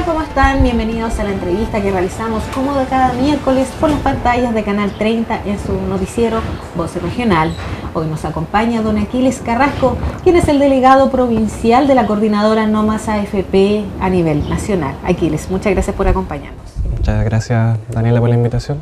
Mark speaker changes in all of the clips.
Speaker 1: ¿cómo están? Bienvenidos a la entrevista que realizamos como de cada miércoles por las pantallas de Canal 30 en su noticiero Voz Regional. Hoy nos acompaña don Aquiles Carrasco, quien es el delegado provincial de la coordinadora No Más AFP a nivel nacional. Aquiles, muchas gracias por acompañarnos.
Speaker 2: Muchas gracias, Daniela, por la invitación.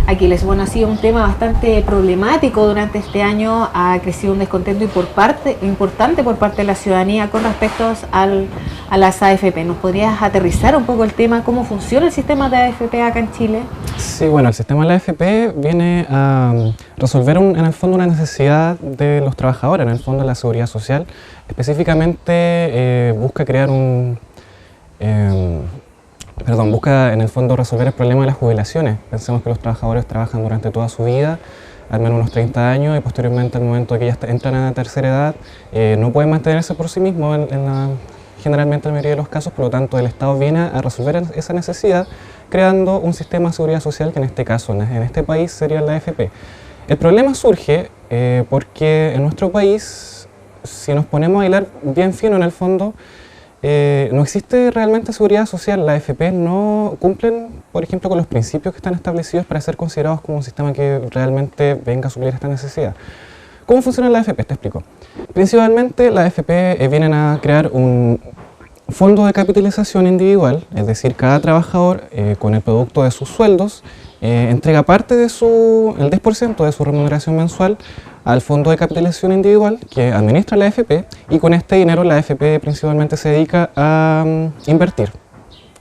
Speaker 1: Aquiles, bueno, ha sido un tema bastante problemático durante este año, ha crecido un descontento importante por parte de la ciudadanía con respecto a las AFP. ¿Nos podrías aterrizar un poco el tema, cómo funciona el sistema de AFP acá en Chile?
Speaker 2: Sí, bueno, el sistema de la AFP viene a resolver en el fondo una necesidad de los trabajadores, en el fondo de la seguridad social. Específicamente busca crear busca en el fondo resolver el problema de las jubilaciones. Pensemos que los trabajadores trabajan durante toda su vida, al menos unos 30 años, y posteriormente al momento de que ya entran a la tercera edad, no pueden mantenerse por sí mismos generalmente en la mayoría de los casos. Por lo tanto, el Estado viene a resolver esa necesidad creando un sistema de seguridad social que en este caso, en este país, sería la AFP. El problema surge porque en nuestro país, si nos ponemos a hilar bien fino en el fondo, no existe realmente seguridad social. Las AFP no cumplen, por ejemplo, con los principios que están establecidos para ser considerados como un sistema que realmente venga a suplir esta necesidad. ¿Cómo funciona la AFP? Te explico. Principalmente las AFP vienen a crear un fondo de capitalización individual, es decir, cada trabajador con el producto de sus sueldos entrega parte de el 10% de su remuneración mensual al fondo de capitalización individual que administra la AFP, y con este dinero la AFP principalmente se dedica a invertir,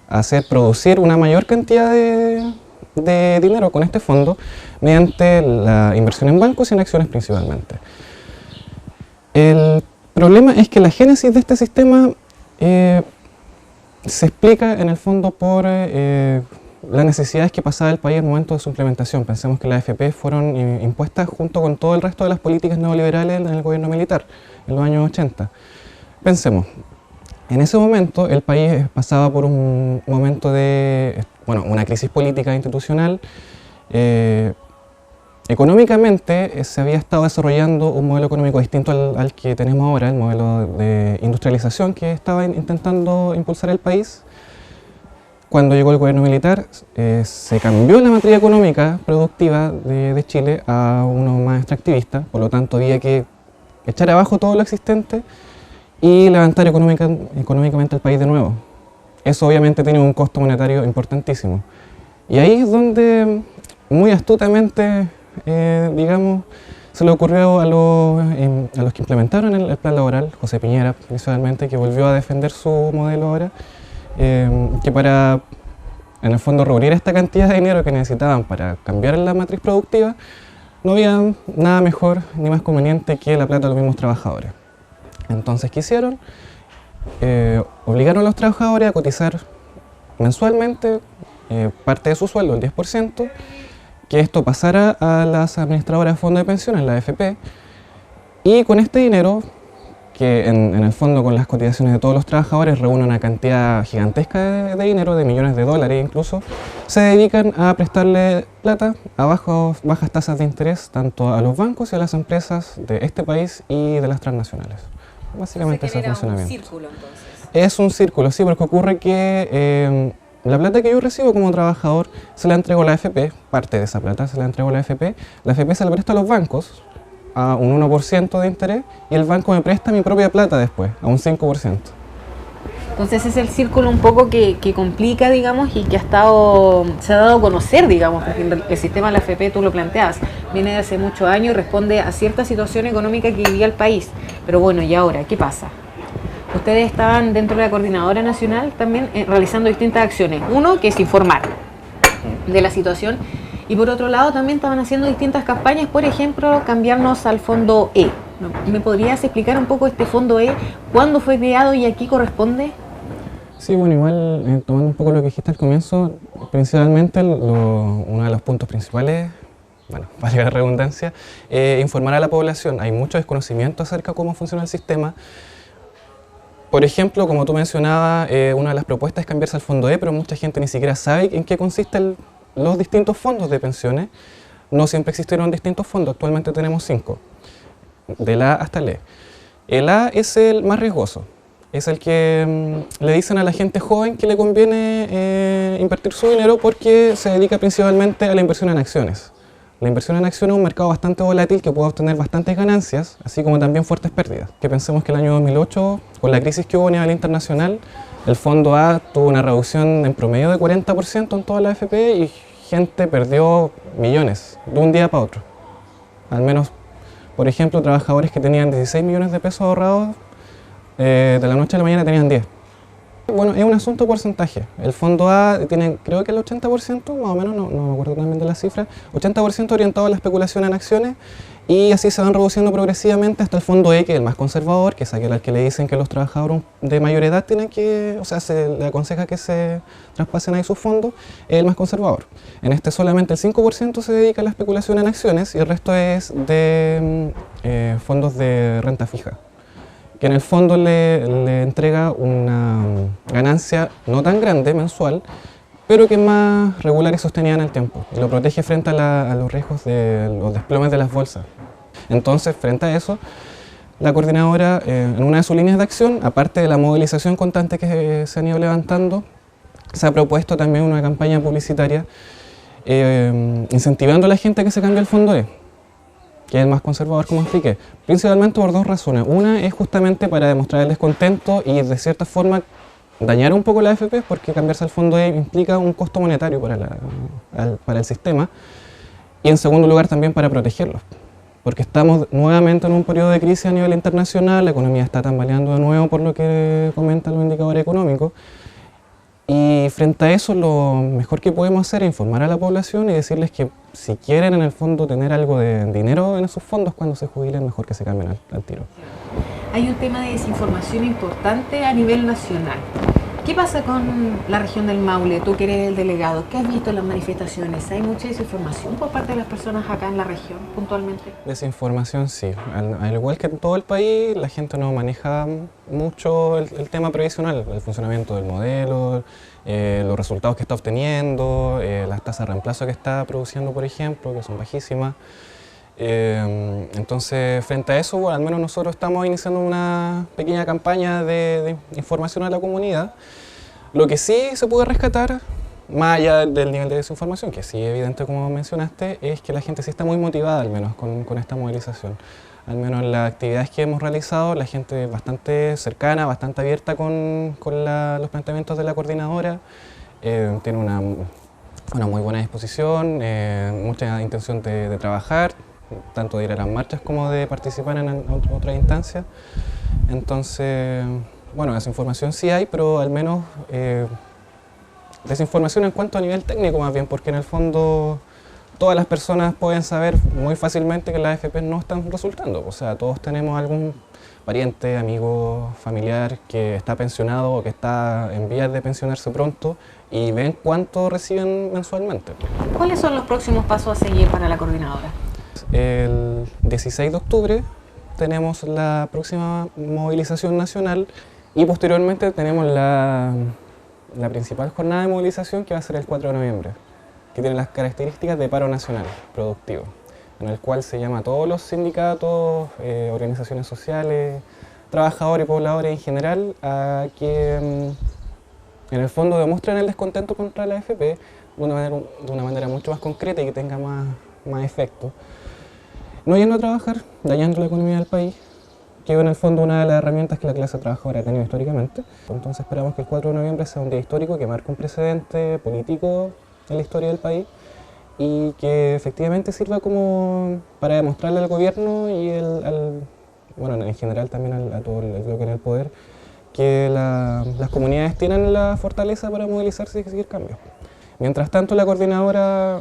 Speaker 2: a hacer producir una mayor cantidad de dinero con este fondo mediante la inversión en bancos y en acciones principalmente. El problema es que la génesis de este sistema se explica en el fondo por las necesidades que pasaba el país en el momento de su implementación. Pensemos que las AFP fueron impuestas junto con todo el resto de las políticas neoliberales en el gobierno militar, en los años 80. Pensemos, en ese momento el país pasaba por un momento de, una crisis política e institucional. Económicamente se había estado desarrollando un modelo económico distinto al que tenemos ahora, el modelo de industrialización que estaba intentando impulsar el país. Cuando llegó el gobierno militar, se cambió la matriz económica productiva de Chile a uno más extractivista. Por lo tanto, había que echar abajo todo lo existente y levantar económicamente el país de nuevo. Eso obviamente tiene un costo monetario importantísimo. Y ahí es donde, muy astutamente, se le ocurrió a los que implementaron el plan laboral, José Piñera principalmente, que volvió a defender su modelo ahora, que para, en el fondo, reunir esta cantidad de dinero que necesitaban para cambiar la matriz productiva, no había nada mejor ni más conveniente que la plata de los mismos trabajadores. Entonces, ¿qué hicieron? Obligaron a los trabajadores a cotizar mensualmente parte de su sueldo, el 10%, que esto pasara a las administradoras de fondos de pensiones, la AFP, y con este dinero, que en el fondo con las cotizaciones de todos los trabajadores reúne una cantidad gigantesca de dinero, de millones de dólares incluso, se dedican a prestarle plata a bajas tasas de interés tanto a los bancos y a las empresas de este país y de las transnacionales. Básicamente ese es el funcionamiento. ¿Es un círculo entonces? Es un círculo, sí, porque ocurre que la plata que yo recibo como trabajador se la entrego a la AFP, parte de esa plata se la entrego a la AFP se la presta a los bancos a un 1% de interés, y el banco me presta mi propia plata después, a un 5%.
Speaker 1: Entonces es el círculo un poco que complica, digamos, y que se ha dado a conocer, digamos, porque el sistema de la AFP, tú lo planteabas, viene de hace muchos años y responde a cierta situación económica que vivía el país. Pero bueno, ¿y ahora qué pasa? Ustedes estaban dentro de la Coordinadora Nacional también realizando distintas acciones. Uno, que es informar de la situación, y por otro lado también estaban haciendo distintas campañas, por ejemplo, cambiarnos al Fondo E. ¿Me podrías explicar un poco este Fondo E? ¿Cuándo fue creado y a qué corresponde?
Speaker 2: Sí, bueno, igual tomando un poco lo que dijiste al comienzo, principalmente uno de los puntos principales, valga la redundancia, informar a la población. Hay mucho desconocimiento acerca de cómo funciona el sistema. Por ejemplo, como tú mencionabas, una de las propuestas es cambiarse al Fondo E, pero mucha gente ni siquiera sabe en qué consisten los distintos fondos de pensiones. No siempre existieron distintos fondos, actualmente tenemos 5, del A hasta el E. El A es el más riesgoso. es el que le dicen a la gente joven que le conviene invertir su dinero porque se dedica principalmente a la inversión en acciones. La inversión en acciones es un mercado bastante volátil que puede obtener bastantes ganancias, así como también fuertes pérdidas. Que pensemos que el año 2008, con la crisis que hubo a nivel internacional, el fondo A tuvo una reducción en promedio de 40% en toda la AFP y gente perdió millones de un día para otro. Al menos, por ejemplo, trabajadores que tenían 16 millones de pesos ahorrados, de la noche a la mañana tenían 10. Bueno, es un asunto de porcentaje. El fondo A tiene, creo que el 80%, más o menos, no me acuerdo también de la cifra, 80% orientado a la especulación en acciones y así se van reduciendo progresivamente hasta el fondo E, que es el más conservador, que es aquel al que le dicen que los trabajadores de mayor edad tienen que, o sea, se le aconseja que se traspasen ahí sus fondos, es el más conservador. En este solamente el 5% se dedica a la especulación en acciones y el resto es de fondos de renta fija, que en el fondo le entrega una ganancia no tan grande mensual, pero que es más regular y sostenida en el tiempo, y lo protege frente a los riesgos de los desplomes de las bolsas. Entonces, frente a eso, la coordinadora, en una de sus líneas de acción, aparte de la movilización constante que se han ido levantando, se ha propuesto también una campaña publicitaria incentivando a la gente a que se cambie el fondo E, que es el más conservador, como expliqué, principalmente por dos razones. Una es justamente para demostrar el descontento y de cierta forma dañar un poco la AFP, porque cambiarse al fondo E implica un costo monetario para el sistema, y en segundo lugar también para protegerlos, porque estamos nuevamente en un periodo de crisis a nivel internacional, la economía está tambaleando de nuevo por lo que comentan los indicadores económicos. Y frente a eso, lo mejor que podemos hacer es informar a la población y decirles que si quieren en el fondo tener algo de dinero en sus fondos cuando se jubilen, mejor que se cambien al tiro.
Speaker 1: Hay un tema de desinformación importante a nivel nacional. ¿Qué pasa con la región del Maule? Tú que eres el delegado, ¿qué has visto en las manifestaciones? ¿Hay mucha desinformación por parte de las personas acá en la región, puntualmente?
Speaker 2: Desinformación, sí. Al igual que en todo el país, la gente no maneja mucho el tema previsional, el funcionamiento del modelo, los resultados que está obteniendo, las tasas de reemplazo que está produciendo, por ejemplo, que son bajísimas. Entonces, frente a eso, bueno, al menos nosotros estamos iniciando una pequeña campaña de información a la comunidad. Lo que sí se puede rescatar, más allá del nivel de desinformación, que sí, evidente como mencionaste, es que la gente sí está muy motivada, al menos, con esta movilización. Al menos en las actividades que hemos realizado, la gente es bastante cercana, bastante abierta con los planteamientos de la coordinadora, tiene una muy buena disposición, mucha intención de trabajar, tanto de ir a las marchas como de participar en otras instancias. Entonces, bueno, desinformación sí hay, pero al menos desinformación en cuanto a nivel técnico más bien, porque en el fondo todas las personas pueden saber muy fácilmente que las AFP no están resultando. O sea, todos tenemos algún pariente, amigo, familiar que está pensionado o que está en vías de pensionarse pronto y ven cuánto reciben mensualmente.
Speaker 1: ¿Cuáles son los próximos pasos a seguir para la coordinadora?
Speaker 2: El 16 de octubre tenemos la próxima movilización nacional y posteriormente tenemos la principal jornada de movilización, que va a ser el 4 de noviembre, que tiene las características de paro nacional productivo, en el cual se llama a todos los sindicatos, organizaciones sociales, trabajadores y pobladores en general a que en el fondo demuestren el descontento contra la AFP de una manera mucho más concreta y que tenga más efecto. No yendo a trabajar, dañando la economía del país, que es en el fondo una de las herramientas que la clase trabajadora ha tenido históricamente. Entonces esperamos que el 4 de noviembre sea un día histórico que marque un precedente político en la historia del país y que efectivamente sirva como para demostrarle al gobierno y bueno, en general también a todo el bloque en el poder, que las comunidades tienen la fortaleza para movilizarse y exigir cambios. Mientras tanto, la coordinadora,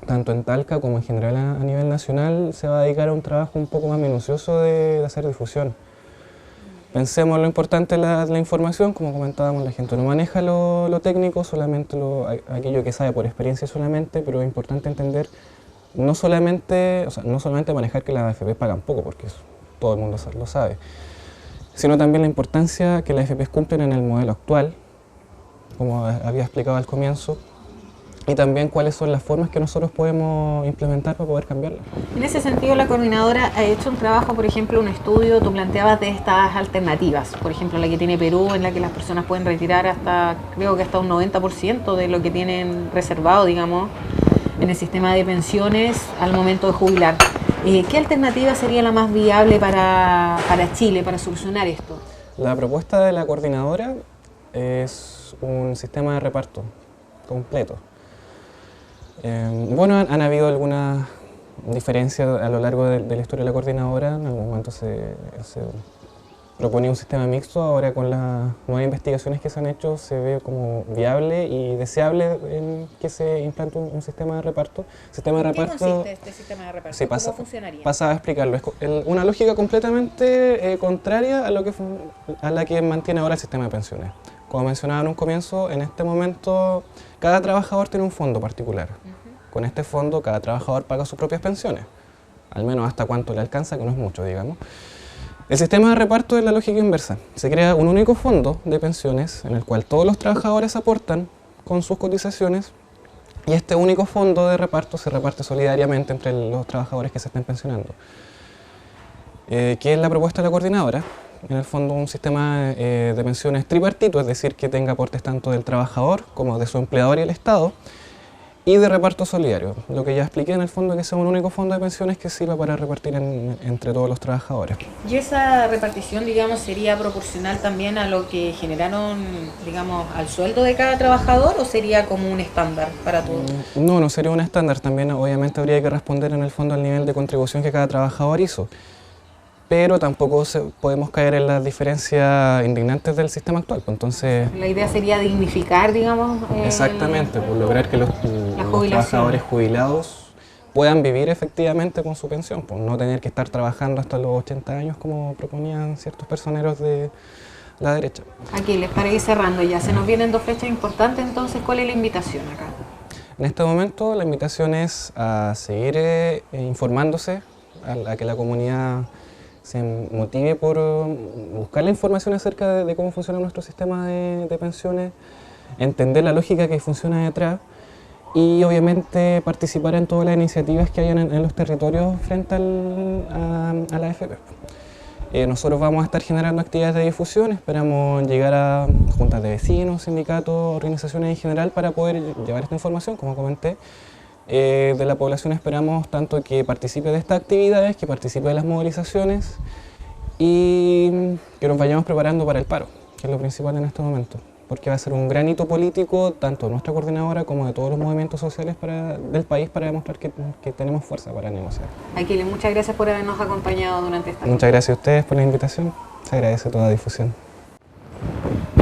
Speaker 2: tanto en Talca como en general a nivel nacional, se va a dedicar a un trabajo un poco más minucioso de hacer difusión. Pensemos lo importante de la información, como comentábamos, la gente no maneja lo técnico, solamente aquello que sabe por experiencia solamente, pero es importante entender no solamente manejar que las AFP pagan poco, porque eso todo el mundo lo sabe, sino también la importancia que las AFP cumplen en el modelo actual, como había explicado al comienzo, y también cuáles son las formas que nosotros podemos implementar para poder cambiarlas.
Speaker 1: En ese sentido, la coordinadora ha hecho un trabajo, por ejemplo, un estudio, tú planteabas de estas alternativas, por ejemplo, la que tiene Perú, en la que las personas pueden retirar hasta, creo que hasta un 90% de lo que tienen reservado, digamos, en el sistema de pensiones al momento de jubilar. ¿Qué alternativa sería la más viable para Chile, para solucionar esto?
Speaker 2: La propuesta de la coordinadora es un sistema de reparto completo. Bueno, han habido algunas diferencias a lo largo de la historia de la coordinadora. En algún momento se proponía un sistema mixto, ahora con las nuevas investigaciones que se han hecho se ve como viable y deseable en que se implante un sistema de reparto.
Speaker 1: ¿En qué consiste este sistema de reparto?
Speaker 2: Sí,
Speaker 1: ¿Cómo funcionaría?
Speaker 2: Pasaba a explicarlo. Es una lógica completamente contraria a la que mantiene ahora el sistema de pensiones. Como mencionaba en un comienzo, en este momento cada trabajador tiene un fondo particular. Con este fondo cada trabajador paga sus propias pensiones, al menos hasta cuánto le alcanza, que no es mucho, digamos. El sistema de reparto es la lógica inversa. Se crea un único fondo de pensiones en el cual todos los trabajadores aportan con sus cotizaciones y este único fondo de reparto se reparte solidariamente entre los trabajadores que se estén pensionando. ¿Qué es la propuesta de la coordinadora? En el fondo un sistema de pensiones tripartito, es decir, que tenga aportes tanto del trabajador como de su empleador y el Estado, y de reparto solidario. Lo que ya expliqué en el fondo es que sea un único fondo de pensiones que sirva para repartir entre todos los trabajadores.
Speaker 1: ¿Y esa repartición, digamos, sería proporcional también a lo que generaron, digamos, al sueldo de cada trabajador o sería como un estándar para todos?
Speaker 2: No, no sería un estándar. También obviamente habría que responder en el fondo al nivel de contribución que cada trabajador hizo. Pero tampoco podemos caer en las diferencias indignantes del sistema actual. Entonces,
Speaker 1: la idea sería dignificar, digamos.
Speaker 2: Exactamente, por lograr que los trabajadores jubilados puedan vivir efectivamente con su pensión, por no tener que estar trabajando hasta los 80 años como proponían ciertos personeros de la derecha.
Speaker 1: Aquiles, para ir cerrando ya, se nos vienen dos fechas importantes, entonces, ¿cuál es la invitación acá?
Speaker 2: En este momento la invitación es a seguir informándose, a que la comunidad se motive por buscar la información acerca de cómo funciona nuestro sistema de pensiones, entender la lógica que funciona detrás y obviamente participar en todas las iniciativas que hay en los territorios frente a la AFP. Nosotros vamos a estar generando actividades de difusión, esperamos llegar a juntas de vecinos, sindicatos, organizaciones en general para poder llevar esta información, como comenté. De la población esperamos tanto que participe de estas actividades, que participe de las movilizaciones y que nos vayamos preparando para el paro, que es lo principal en este momento, porque va a ser un gran hito político tanto de nuestra coordinadora como de todos los movimientos sociales del país para demostrar que tenemos fuerza para negociar.
Speaker 1: Aquiles, muchas gracias por habernos acompañado durante esta noche.
Speaker 2: Muchas gracias a ustedes por la invitación, se agradece toda la difusión.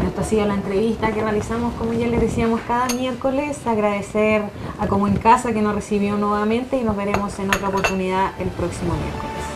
Speaker 1: Esto ha sido la entrevista que realizamos, como ya les decíamos, cada miércoles. Agradecer a Como en Casa que nos recibió nuevamente y nos veremos en otra oportunidad el próximo miércoles.